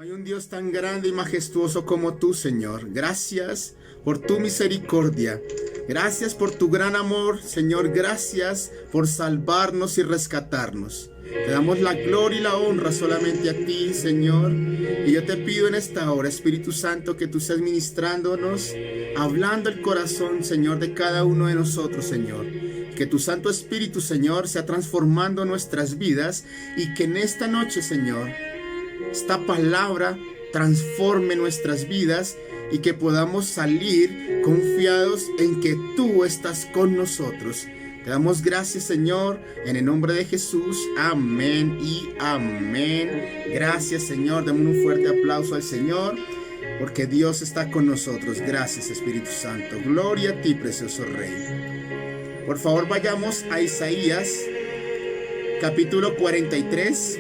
No hay un Dios tan grande y majestuoso como tú, Señor. Gracias por tu misericordia. Gracias por tu gran amor, Señor. Gracias por salvarnos y rescatarnos. Te damos la gloria y la honra solamente a ti, Señor. Y yo te pido en esta hora, Espíritu Santo, que tú seas ministrándonos, hablando el corazón, Señor, de cada uno de nosotros, Señor. Que tu Santo Espíritu, Señor, sea transformando nuestras vidas y que en esta noche, Señor, esta palabra transforme nuestras vidas y que podamos salir confiados en que tú estás con nosotros. Te damos gracias, Señor, en el nombre de Jesús. Amén y amén. Gracias, Señor. Demos un fuerte aplauso al Señor, porque Dios está con nosotros. Gracias, Espíritu Santo. Gloria a ti, precioso Rey. Por favor, vayamos a Isaías, capítulo 43.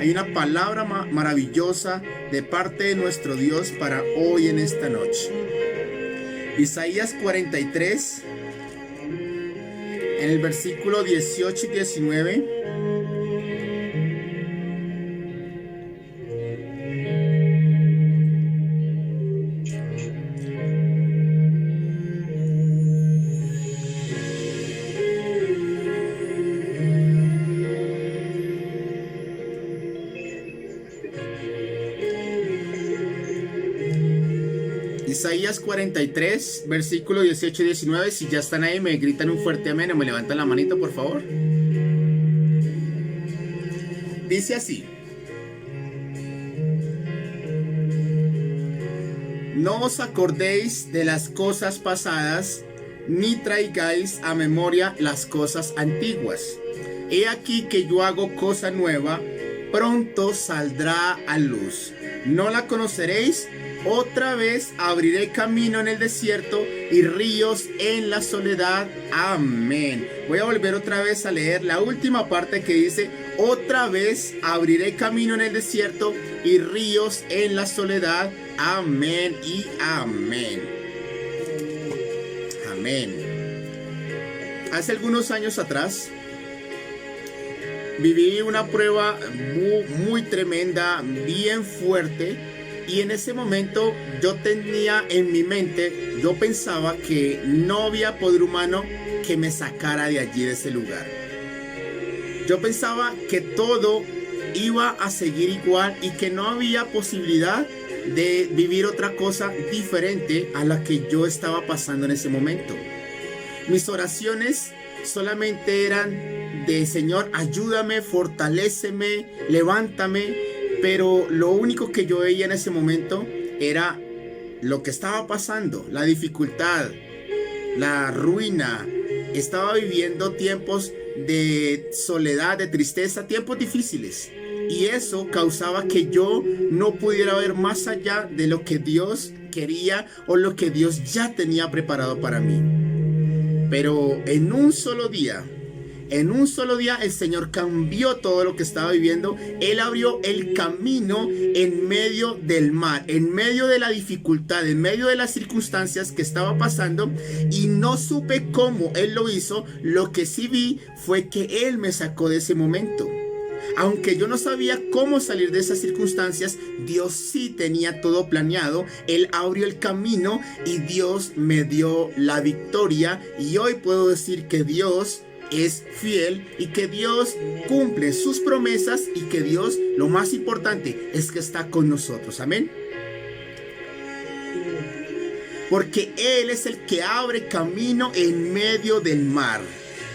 Hay una palabra maravillosa de parte de nuestro Dios para hoy en esta noche. Isaías 43, en el versículo 18 y 19. Isaías 43, versículo 18 y 19. Si ya están ahí, me gritan un fuerte amén o me levantan la manito, por favor. Dice así: no os acordéis de las cosas pasadas, ni traigáis a memoria las cosas antiguas. He aquí que yo hago cosa nueva, pronto saldrá a luz. ¿No la conoceréis? Otra vez abriré camino en el desierto y ríos en la soledad. Amén. Voy a volver otra vez a leer la última parte que dice: otra vez abriré camino en el desierto y ríos en la soledad. Amén y amén. Amén. Hace algunos años atrás viví una prueba muy tremenda, bien fuerte. Y en ese momento yo tenía en mi mente, yo pensaba que no había poder humano que me sacara de allí, de ese lugar. Yo pensaba que todo iba a seguir igual y que no había posibilidad de vivir otra cosa diferente a la que yo estaba pasando en ese momento. Mis oraciones solamente eran de: Señor, ayúdame, fortaléceme, levántame. Pero lo único que yo veía en ese momento era lo que estaba pasando, la dificultad, la ruina. Estaba viviendo tiempos de soledad, de tristeza, tiempos difíciles. Y eso causaba que yo no pudiera ver más allá de lo que Dios quería o lo que Dios ya tenía preparado para mí. Pero en un solo día el Señor cambió todo lo que estaba viviendo. Él abrió el camino en medio del mar, en medio de la dificultad, en medio de las circunstancias que estaba pasando, y no supe cómo Él lo hizo. Lo que sí vi fue que Él me sacó de ese momento. Aunque yo no sabía cómo salir de esas circunstancias, Dios sí tenía todo planeado. Él abrió el camino y Dios me dio la victoria. Y hoy puedo decir que Dios es fiel y que Dios cumple sus promesas y que Dios, lo más importante, es que está con nosotros. Amén. Porque Él es el que abre camino en medio del mar.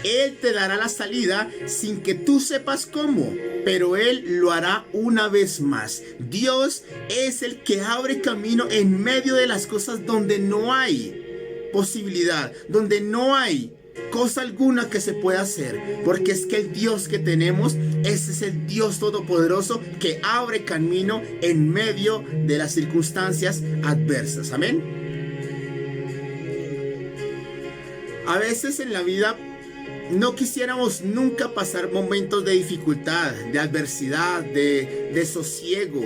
Él te dará la salida sin que tú sepas cómo, pero Él lo hará una vez más. Dios es el que abre camino en medio de las cosas donde no hay posibilidad, donde no hay cosa alguna que se pueda hacer, porque es que el Dios que tenemos, ese es el Dios todopoderoso que abre camino en medio de las circunstancias adversas. Amén. A veces en la vida no quisiéramos nunca pasar momentos de dificultad, de adversidad, de desosiego.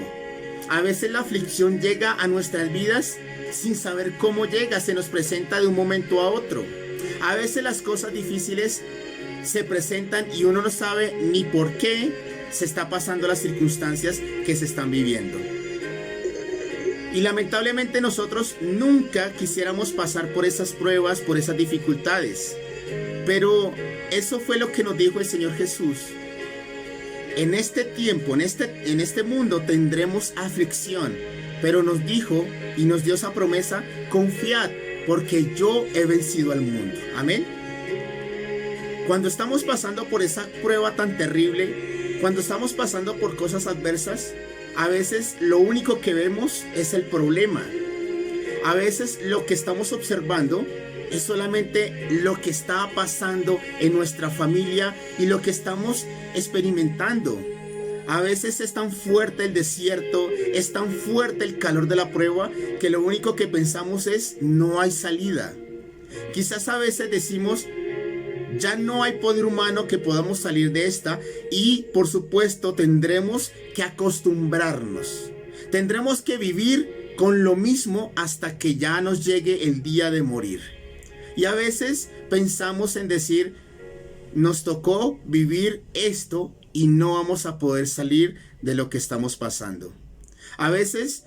A veces la aflicción llega a nuestras vidas sin saber cómo llega, se nos presenta de un momento a otro. A veces las cosas difíciles se presentan y uno no sabe ni por qué se está pasando las circunstancias que se están viviendo. Y lamentablemente nosotros nunca quisiéramos pasar por esas pruebas, por esas dificultades. Pero eso fue lo que nos dijo el Señor Jesús. En este tiempo, en este mundo tendremos aflicción. Pero nos dijo y nos dio esa promesa: confiad, porque yo he vencido al mundo. Amén. Cuando estamos pasando por esa prueba tan terrible, cuando estamos pasando por cosas adversas, a veces lo único que vemos es el problema. A veces lo que estamos observando es solamente lo que está pasando en nuestra familia y lo que estamos experimentando. A veces es tan fuerte el desierto, es tan fuerte el calor de la prueba, que lo único que pensamos es: no hay salida. Quizás a veces decimos: ya no hay poder humano que podamos salir de esta, y por supuesto tendremos que acostumbrarnos. Tendremos que vivir con lo mismo hasta que ya nos llegue el día de morir. Y a veces pensamos en decir: nos tocó vivir esto y no vamos a poder salir de lo que estamos pasando. A veces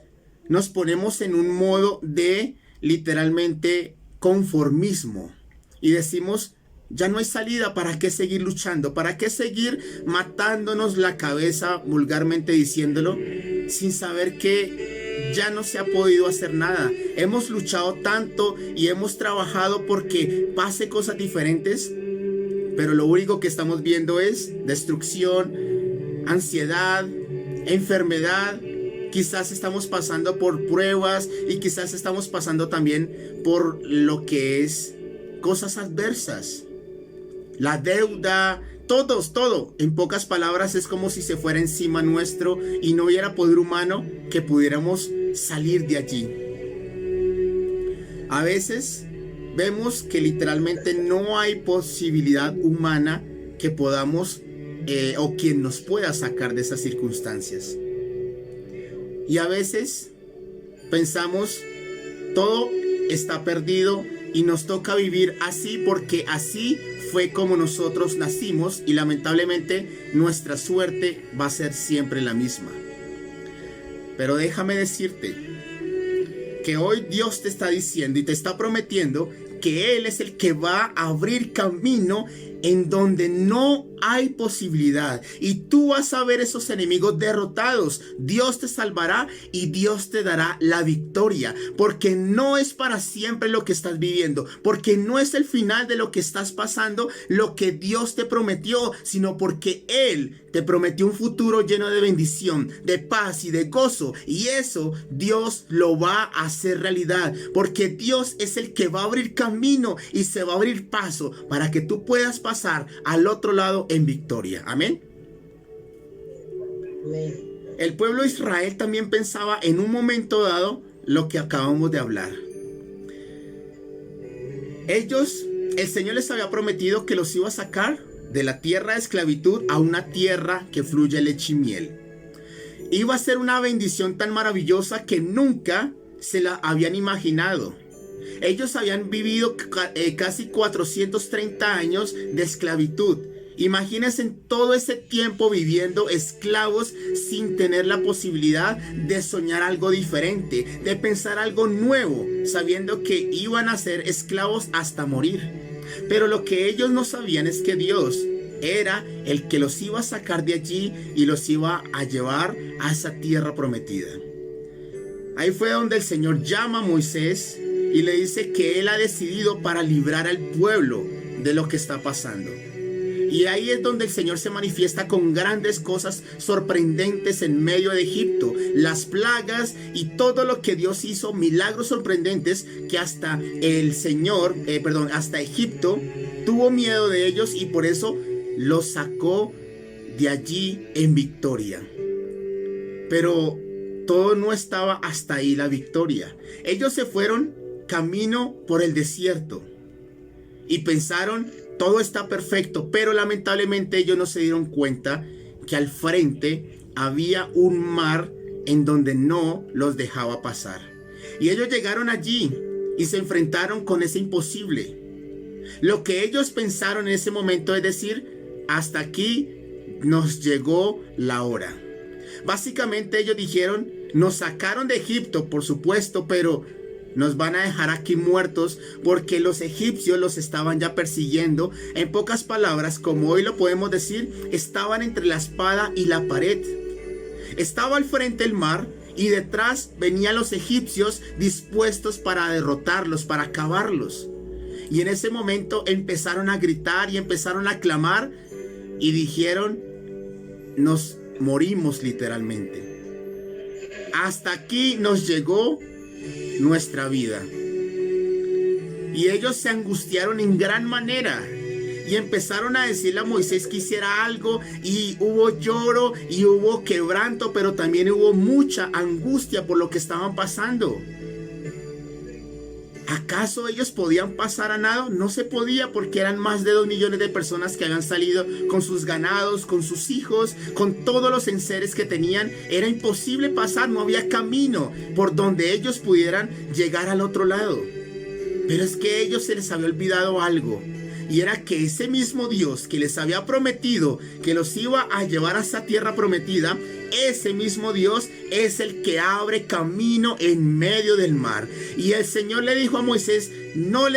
nos ponemos en un modo de literalmente conformismo y decimos: ya no hay salida, ¿para qué seguir luchando? ¿Para qué seguir matándonos la cabeza, vulgarmente diciéndolo, sin saber que ya no se ha podido hacer nada? Hemos luchado tanto y hemos trabajado porque pase cosas diferentes, pero lo único que estamos viendo es destrucción, ansiedad, enfermedad. Quizás estamos pasando por pruebas y quizás estamos pasando también por lo que es cosas adversas. La deuda, todo. En pocas palabras, es como si se fuera encima nuestro y no hubiera poder humano que pudiéramos salir de allí. A veces vemos que literalmente no hay posibilidad humana que podamos o quien nos pueda sacar de esas circunstancias. Y a veces pensamos: todo está perdido y nos toca vivir así porque así fue como nosotros nacimos, y lamentablemente nuestra suerte va a ser siempre la misma. Pero déjame decirte que hoy Dios te está diciendo y te está prometiendo que Él es el que va a abrir camino en donde no hay posibilidad, y tú vas a ver esos enemigos derrotados. Dios te salvará y Dios te dará la victoria, porque no es para siempre lo que estás viviendo, porque no es el final de lo que estás pasando, lo que Dios te prometió, sino porque Él te prometió un futuro lleno de bendición, de paz y de gozo, y eso Dios lo va a hacer realidad, porque Dios es el que va a abrir camino y se va a abrir paso para que tú puedas pasar al otro lado en victoria. Amén. El pueblo de Israel también pensaba en un momento dado lo que acabamos de hablar. El Señor les había prometido que los iba a sacar de la tierra de esclavitud a una tierra que fluye leche y miel. Iba a ser una bendición tan maravillosa que nunca se la habían imaginado. Ellos habían vivido casi 430 años de esclavitud. Imagínense todo ese tiempo viviendo esclavos sin tener la posibilidad de soñar algo diferente, de pensar algo nuevo, sabiendo que iban a ser esclavos hasta morir. Pero lo que ellos no sabían es que Dios era el que los iba a sacar de allí y los iba a llevar a esa tierra prometida. Ahí fue donde el Señor llama a Moisés y le dice que Él ha decidido para librar al pueblo de lo que está pasando. Y ahí es donde el Señor se manifiesta con grandes cosas sorprendentes en medio de Egipto. Las plagas y todo lo que Dios hizo, milagros sorprendentes que hasta hasta Egipto tuvo miedo de ellos, y por eso los sacó de allí en victoria. Pero todo no estaba hasta ahí la victoria. Ellos se fueron camino por el desierto y pensaron: todo está perfecto, pero lamentablemente ellos no se dieron cuenta que al frente había un mar en donde no los dejaba pasar. Y ellos llegaron allí y se enfrentaron con ese imposible. Lo que ellos pensaron en ese momento es decir: hasta aquí nos llegó la hora. Básicamente ellos dijeron: Nos sacaron de Egipto, por supuesto, pero nos van a dejar aquí muertos porque los egipcios los estaban ya persiguiendo. En pocas palabras, como hoy lo podemos decir, estaban entre la espada y la pared. Estaba al frente el mar y detrás venían los egipcios dispuestos para derrotarlos, para acabarlos. Y en ese momento empezaron a gritar y empezaron a clamar y dijeron: nos morimos literalmente. Hasta aquí nos llegó nuestra vida. Y ellos se angustiaron en gran manera y empezaron a decirle a Moisés que hiciera algo, y hubo lloro y hubo quebranto, pero también hubo mucha angustia por lo que estaban pasando. ¿Acaso ellos podían pasar a nado? No se podía, porque eran más de 2 millones de personas que habían salido con sus ganados, con sus hijos, con todos los enseres que tenían. Era imposible pasar, no había camino por donde ellos pudieran llegar al otro lado. Pero es que a ellos se les había olvidado algo, y era que ese mismo Dios que les había prometido que los iba a llevar a esa tierra prometida, ese mismo Dios es el que abre camino en medio del mar. Y el Señor le dijo a Moisés: no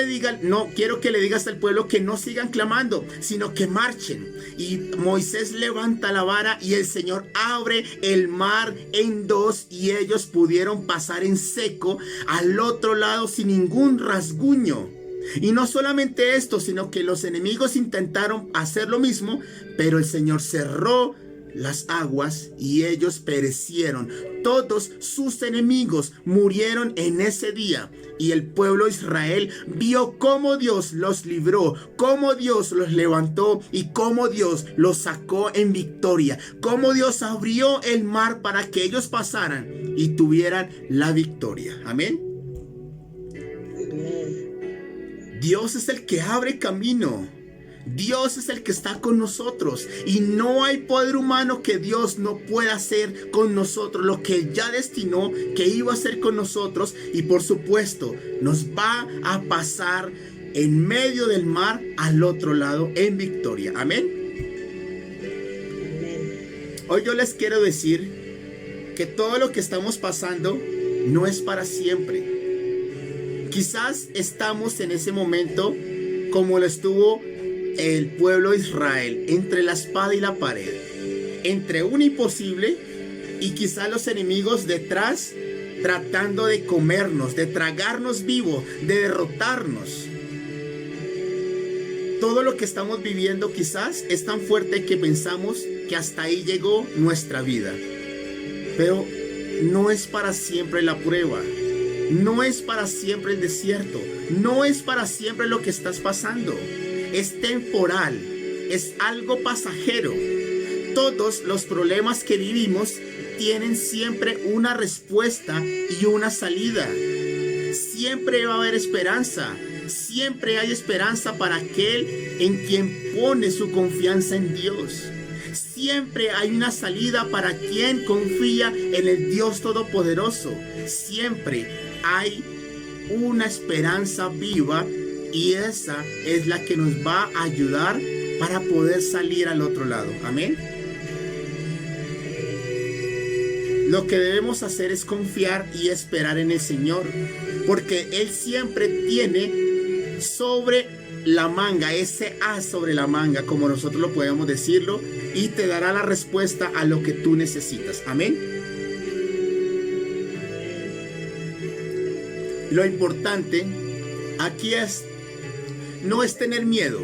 quiero que le digas al pueblo que no sigan clamando, sino que marchen. Y Moisés levanta la vara y el Señor abre el mar en dos, y ellos pudieron pasar en seco al otro lado sin ningún rasguño. Y no solamente esto, sino que los enemigos intentaron hacer lo mismo, pero el Señor cerró las aguas y ellos perecieron. Todos sus enemigos murieron en ese día. Y el pueblo de Israel vio cómo Dios los libró, cómo Dios los levantó y cómo Dios los sacó en victoria, cómo Dios abrió el mar para que ellos pasaran y tuvieran la victoria. Amén. Dios es el que abre camino. Dios es el que está con nosotros, y no hay poder humano que Dios no pueda hacer con nosotros lo que Él ya destinó que iba a hacer con nosotros. Y por supuesto nos va a pasar en medio del mar al otro lado en victoria. Amén. Hoy yo les quiero decir que todo lo que estamos pasando no es para siempre. Quizás estamos en ese momento como lo estuvo el pueblo de Israel, entre la espada y la pared, entre un imposible y quizás los enemigos detrás tratando de comernos, de tragarnos vivo, de derrotarnos. Todo lo que estamos viviendo quizás es tan fuerte que pensamos que hasta ahí llegó nuestra vida, pero no es para siempre la prueba. No es para siempre el desierto. No es para siempre lo que estás pasando. Es temporal. Es algo pasajero. Todos los problemas que vivimos tienen siempre una respuesta y una salida. Siempre va a haber esperanza. Siempre hay esperanza para aquel en quien pone su confianza en Dios. Siempre hay una salida para quien confía en el Dios Todopoderoso. Siempre hay una esperanza viva, y esa es la que nos va a ayudar para poder salir al otro lado. Amén. Lo que debemos hacer es confiar y esperar en el Señor, porque Él siempre tiene sobre la manga, ese as sobre la manga, como nosotros lo podemos decirlo, y te dará la respuesta a lo que tú necesitas. Amén. Lo importante aquí no es tener miedo.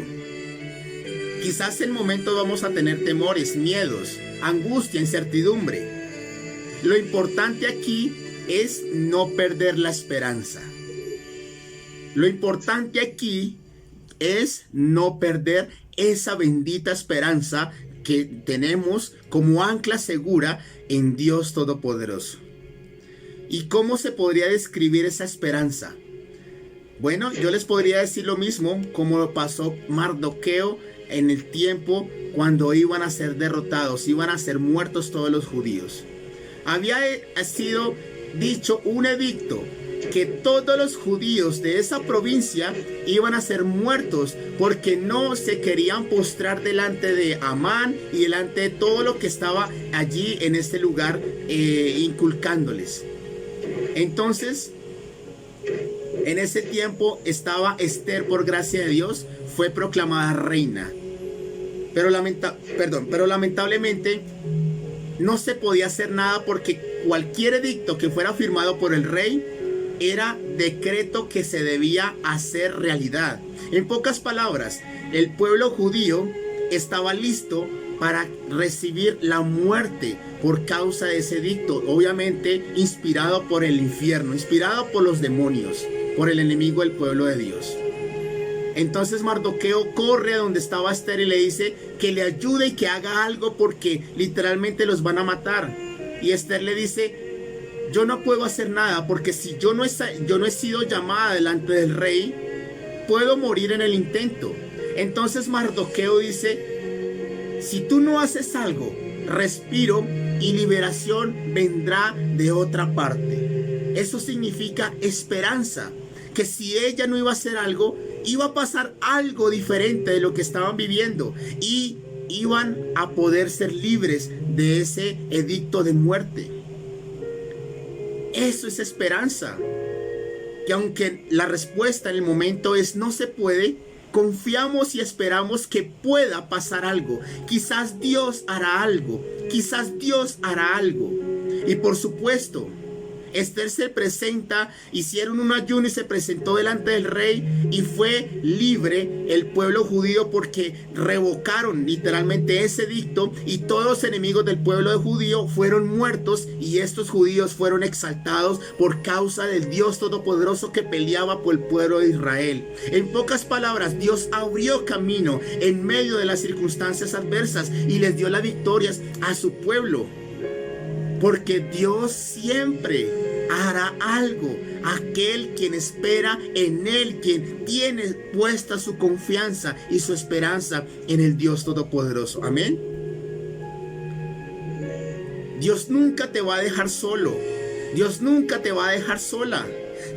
Quizás en momentos vamos a tener temores, miedos, angustia, incertidumbre. Lo importante aquí es no perder la esperanza. Lo importante aquí es no perder esa bendita esperanza que tenemos como ancla segura en Dios Todopoderoso. ¿Y cómo se podría describir esa esperanza? Bueno, yo les podría decir lo mismo como lo pasó Mardoqueo en el tiempo cuando iban a ser derrotados, iban a ser muertos todos los judíos. Había sido dicho un edicto que todos los judíos de esa provincia iban a ser muertos porque no se querían postrar delante de Amán y delante de todo lo que estaba allí en este lugar inculcándoles. Entonces, en ese tiempo estaba Esther, por gracia de Dios, fue proclamada reina. Pero lamentablemente no se podía hacer nada porque cualquier edicto que fuera firmado por el rey era decreto que se debía hacer realidad. En pocas palabras, el pueblo judío estaba listo para recibir la muerte por causa de ese edicto, obviamente inspirado por el infierno, inspirado por los demonios, por el enemigo del pueblo de Dios. Entonces Mardoqueo corre a donde estaba Esther y le dice que le ayude y que haga algo porque literalmente los van a matar. Y Esther le dice: yo no puedo hacer nada porque si yo no he sido llamada delante del rey, puedo morir en el intento. Entonces Mardoqueo dice: si tú no haces algo, respiro y liberación vendrá de otra parte. Eso significa esperanza, que si ella no iba a hacer algo, iba a pasar algo diferente de lo que estaban viviendo y iban a poder ser libres de ese edicto de muerte. Eso es esperanza. Que aunque la respuesta en el momento es no se puede, confiamos y esperamos que pueda pasar algo. Quizás Dios hará algo. Quizás Dios hará algo. Y por supuesto, Esther se presenta, hicieron un ayuno y se presentó delante del rey y fue libre el pueblo judío porque revocaron literalmente ese edicto y todos los enemigos del pueblo judío fueron muertos y estos judíos fueron exaltados por causa del Dios Todopoderoso que peleaba por el pueblo de Israel. En pocas palabras, Dios abrió camino en medio de las circunstancias adversas y les dio las victorias a su pueblo. Porque Dios siempre hará algo. Aquel quien espera en Él, quien tiene puesta su confianza y su esperanza en el Dios Todopoderoso. Amén. Dios nunca te va a dejar solo. Dios nunca te va a dejar sola.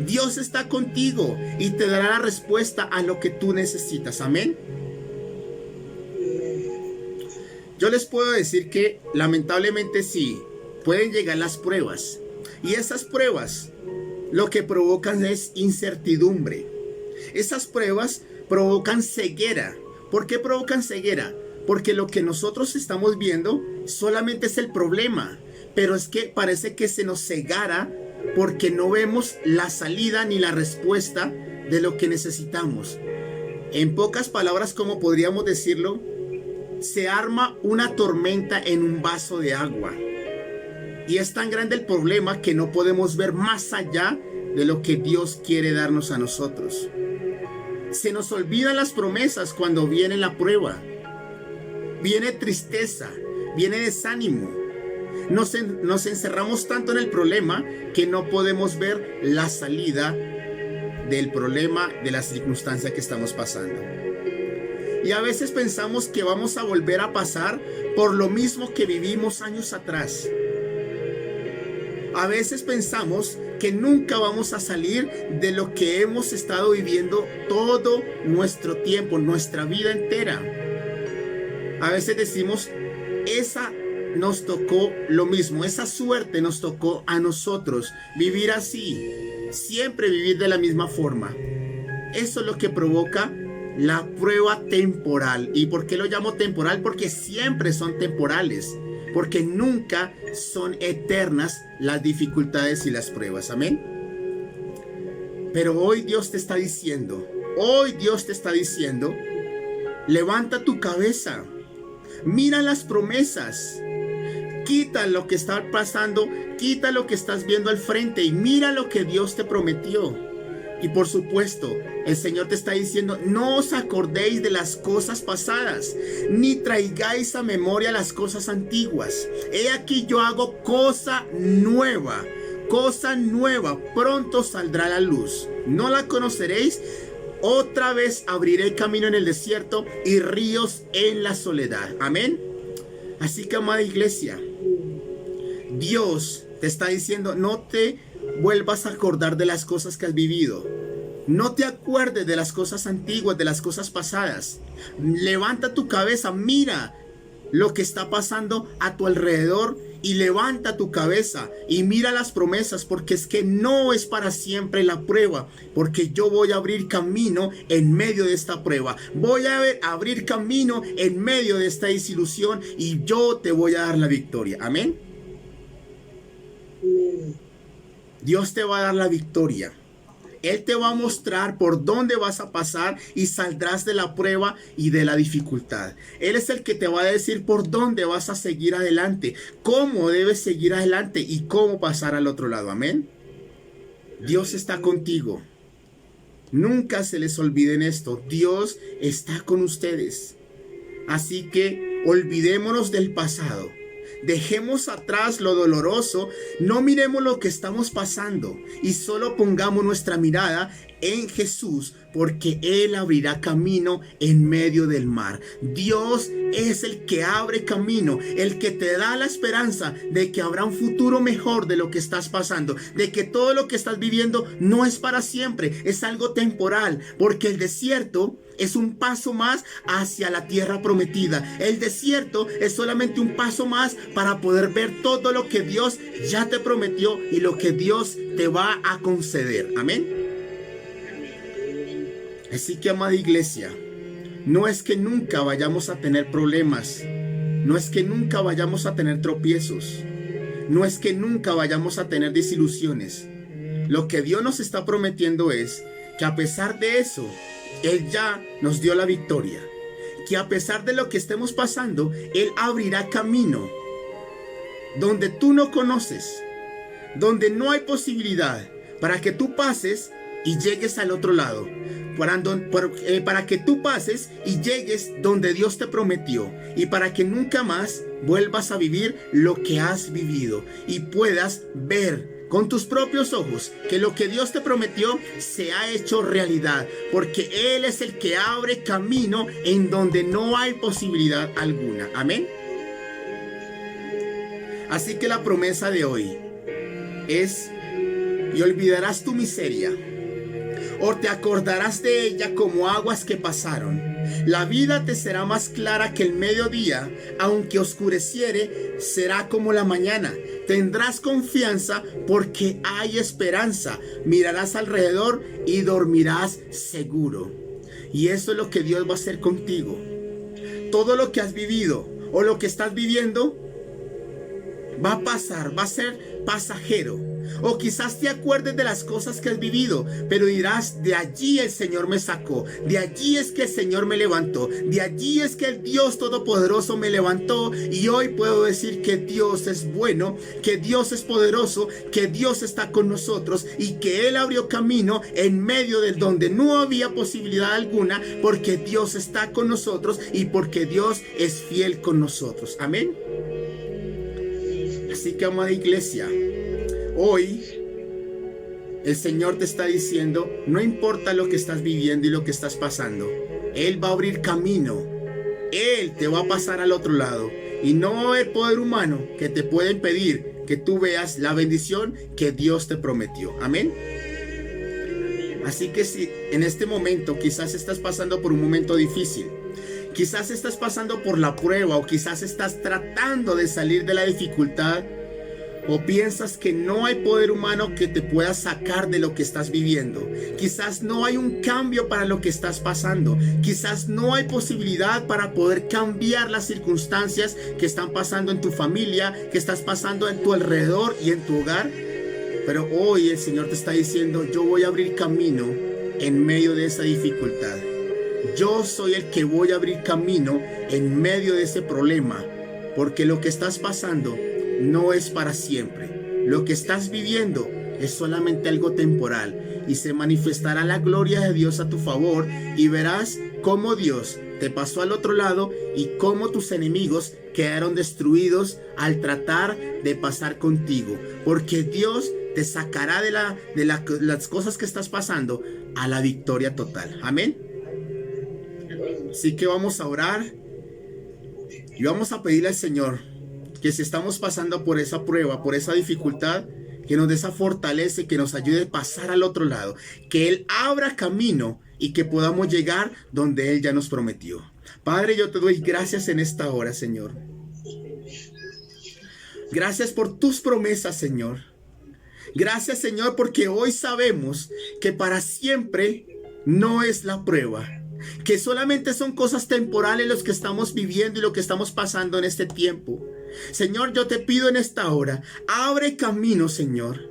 Dios está contigo y te dará la respuesta a lo que tú necesitas. Amén. Yo les puedo decir que lamentablemente sí, pueden llegar las pruebas y esas pruebas lo que provocan es incertidumbre. Esas pruebas provocan ceguera. ¿Por qué provocan ceguera? Porque lo que nosotros estamos viendo solamente es el problema, pero es que parece que se nos cegara porque no vemos la salida ni la respuesta de lo que necesitamos. En pocas palabras, como podríamos decirlo, se arma una tormenta en un vaso de agua. Y es tan grande el problema que no podemos ver más allá de lo que Dios quiere darnos a nosotros. Se nos olvidan las promesas cuando viene la prueba. Viene tristeza, viene desánimo. Nos encerramos tanto en el problema que no podemos ver la salida del problema, de la circunstancia que estamos pasando. Y a veces pensamos que vamos a volver a pasar por lo mismo que vivimos años atrás. A veces pensamos que nunca vamos a salir de lo que hemos estado viviendo todo nuestro tiempo, nuestra vida entera. A veces decimos, esa nos tocó lo mismo, esa suerte nos tocó a nosotros, vivir así, siempre vivir de la misma forma. Eso es lo que provoca la prueba temporal. ¿Y por qué lo llamo temporal? Porque siempre son temporales. Porque nunca son eternas las dificultades y las pruebas. Amén. Pero hoy Dios te está diciendo, levanta tu cabeza, mira las promesas, quita lo que está pasando, quita lo que estás viendo al frente y mira lo que Dios te prometió. Y por supuesto, el Señor te está diciendo, no os acordéis de las cosas pasadas, ni traigáis a memoria las cosas antiguas. He aquí yo hago cosa nueva, pronto saldrá la luz. ¿No la conoceréis? Otra vez abriré camino en el desierto y ríos en la soledad. Amén. Así que, amada iglesia, Dios te está diciendo, no te vuelvas a acordar de las cosas que has vivido. No te acuerdes de las cosas antiguas, de las cosas pasadas. Levanta tu cabeza, mira lo que está pasando a tu alrededor y levanta tu cabeza y mira las promesas, porque es que no es para siempre la prueba, porque yo voy a abrir camino en medio de esta prueba. Voy a abrir camino en medio de esta desilusión y yo te voy a dar la victoria. Amén. Dios te va a dar la victoria. Él te va a mostrar por dónde vas a pasar y saldrás de la prueba y de la dificultad. Él es el que te va a decir por dónde vas a seguir adelante, cómo debes seguir adelante y cómo pasar al otro lado. Amén. Dios está contigo. Nunca se les olviden esto. Dios está con ustedes. Así que olvidémonos del pasado. Dejemos atrás lo doloroso, no miremos lo que estamos pasando y solo pongamos nuestra mirada en Jesús, porque Él abrirá camino en medio del mar. Dios es el que abre camino, el que te da la esperanza de que habrá un futuro mejor de lo que estás pasando, de que todo lo que estás viviendo no es para siempre, es algo temporal, porque el desierto es un paso más hacia la tierra prometida. El desierto es solamente un paso más para poder ver todo lo que Dios ya te prometió y lo que Dios te va a conceder. Amén. Así que, amada iglesia, no es que nunca vayamos a tener problemas, no es que nunca vayamos a tener tropiezos, no es que nunca vayamos a tener desilusiones. Lo que Dios nos está prometiendo es que a pesar de eso, Él ya nos dio la victoria, que a pesar de lo que estemos pasando, Él abrirá camino donde tú no conoces, donde no hay posibilidad, para que tú pases y llegues al otro lado, para que tú pases y llegues donde Dios te prometió, y para que nunca más vuelvas a vivir lo que has vivido y puedas ver con tus propios ojos que lo que Dios te prometió se ha hecho realidad, porque Él es el que abre camino en donde no hay posibilidad alguna. Amén. Así que la promesa de hoy es: y olvidarás tu miseria, o te acordarás de ella como aguas que pasaron. La vida te será más clara que el mediodía, aunque oscureciere, será como la mañana. Tendrás confianza porque hay esperanza. Mirarás alrededor y dormirás seguro. Y eso es lo que Dios va a hacer contigo. Todo lo que has vivido o lo que estás viviendo va a pasar, va a ser pasajero. O quizás te acuerdes de las cosas que has vivido, pero dirás: de allí el Señor me sacó, de allí es que el Señor me levantó, de allí es que el Dios Todopoderoso me levantó, y hoy puedo decir que Dios es bueno, que Dios es poderoso, que Dios está con nosotros y que Él abrió camino en medio del donde no había posibilidad alguna, porque Dios está con nosotros y porque Dios es fiel con nosotros. Amén. Así que, amada iglesia, hoy el Señor te está diciendo: no importa lo que estás viviendo y lo que estás pasando, Él va a abrir camino, Él te va a pasar al otro lado, y no va a haber poder humano que te pueda impedir que tú veas la bendición que Dios te prometió. Amén. Así que si en este momento quizás estás pasando por un momento difícil, quizás estás pasando por la prueba, o quizás estás tratando de salir de la dificultad, o piensas que no hay poder humano que te pueda sacar de lo que estás viviendo, quizás no hay un cambio para lo que estás pasando, quizás no hay posibilidad para poder cambiar las circunstancias que están pasando en tu familia, que estás pasando en tu alrededor y en tu hogar, pero hoy el Señor te está diciendo: yo voy a abrir camino en medio de esa dificultad. Yo soy el que voy a abrir camino en medio de ese problema, porque lo que estás pasando no es para siempre. Lo que estás viviendo es solamente algo temporal, y se manifestará la gloria de Dios a tu favor, y verás cómo Dios te pasó al otro lado y cómo tus enemigos quedaron destruidos al tratar de pasar contigo, porque Dios te sacará de las cosas que estás pasando a la victoria total. Amén. Así que vamos a orar y vamos a pedirle al Señor que si estamos pasando por esa prueba, por esa dificultad, que nos dé esa fortaleza y que nos ayude a pasar al otro lado, que Él abra camino y que podamos llegar donde Él ya nos prometió. Padre, yo te doy gracias en esta hora, Señor. Gracias por tus promesas, Señor. Gracias, Señor, porque hoy sabemos que para siempre no es la prueba, que solamente son cosas temporales los que estamos viviendo y lo que estamos pasando en este tiempo. Señor, yo te pido en esta hora, abre camino, Señor.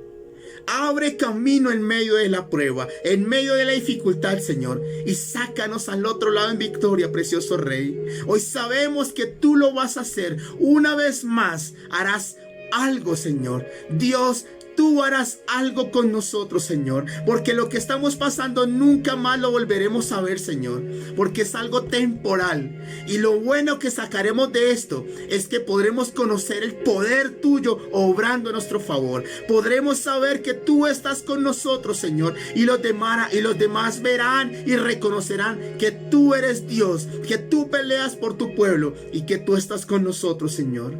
Abre camino en medio de la prueba, en medio de la dificultad, Señor, y sácanos al otro lado en victoria, precioso Rey. Hoy sabemos que tú lo vas a hacer. Una vez más harás algo, Señor. Dios, tú harás algo con nosotros, Señor, porque lo que estamos pasando nunca más lo volveremos a ver, Señor, porque es algo temporal. Y lo bueno que sacaremos de esto es que podremos conocer el poder tuyo obrando a nuestro favor. Podremos saber que tú estás con nosotros, Señor, y los demás verán y reconocerán que tú eres Dios, que tú peleas por tu pueblo y que tú estás con nosotros, Señor.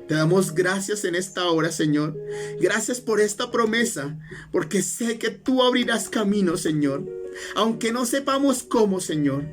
Te damos gracias en esta hora, Señor. Gracias por esta promesa, porque sé que tú abrirás camino, Señor. Aunque no sepamos cómo, Señor.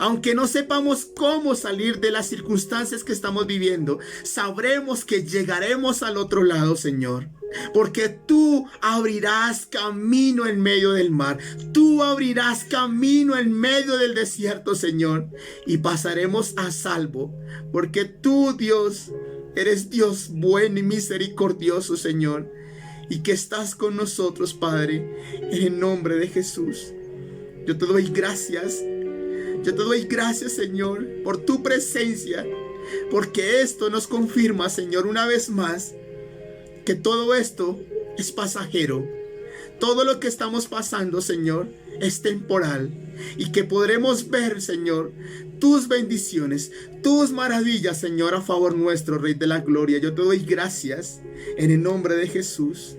Aunque no sepamos cómo salir de las circunstancias que estamos viviendo, sabremos que llegaremos al otro lado, Señor. Porque tú abrirás camino en medio del mar. Tú abrirás camino en medio del desierto, Señor. Y pasaremos a salvo. Porque tú, Dios, eres Dios bueno y misericordioso, Señor, y que estás con nosotros, Padre, en el nombre de Jesús. Yo te doy gracias. Yo te doy gracias, Señor, por tu presencia, porque esto nos confirma, Señor, una vez más, que todo esto es pasajero. Todo lo que estamos pasando, Señor, es temporal, y que podremos ver, Señor, tus bendiciones, tus maravillas, Señor, a favor nuestro, Rey de la Gloria. Yo te doy gracias en el nombre de Jesús.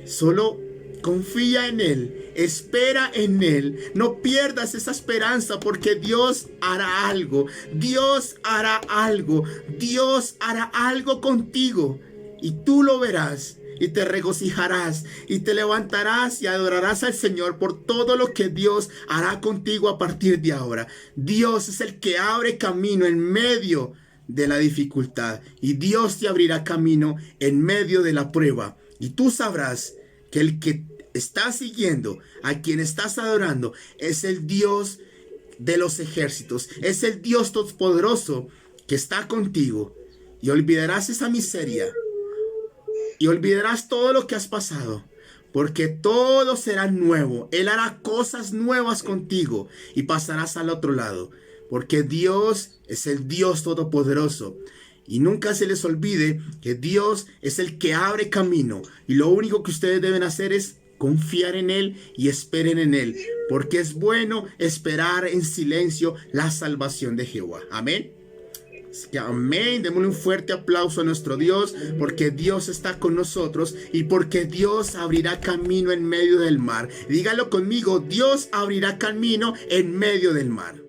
Solo confía en Él, espera en Él, no pierdas esa esperanza, porque Dios hará algo, Dios hará algo, Dios hará algo contigo, y tú lo verás. Y te regocijarás y te levantarás y adorarás al Señor por todo lo que Dios hará contigo a partir de ahora. Dios es el que abre camino en medio de la dificultad, y Dios te abrirá camino en medio de la prueba. Y tú sabrás que el que estás siguiendo, a quien estás adorando, es el Dios de los ejércitos, es el Dios todopoderoso que está contigo, y olvidarás esa miseria. Y olvidarás todo lo que has pasado, porque todo será nuevo. Él hará cosas nuevas contigo y pasarás al otro lado, porque Dios es el Dios todopoderoso. Y nunca se les olvide que Dios es el que abre camino, y lo único que ustedes deben hacer es confiar en Él y esperen en Él, porque es bueno esperar en silencio la salvación de Jehová. Amén. Así que amén, démosle un fuerte aplauso a nuestro Dios, porque Dios está con nosotros y porque Dios abrirá camino en medio del mar. Dígalo conmigo, Dios abrirá camino en medio del mar.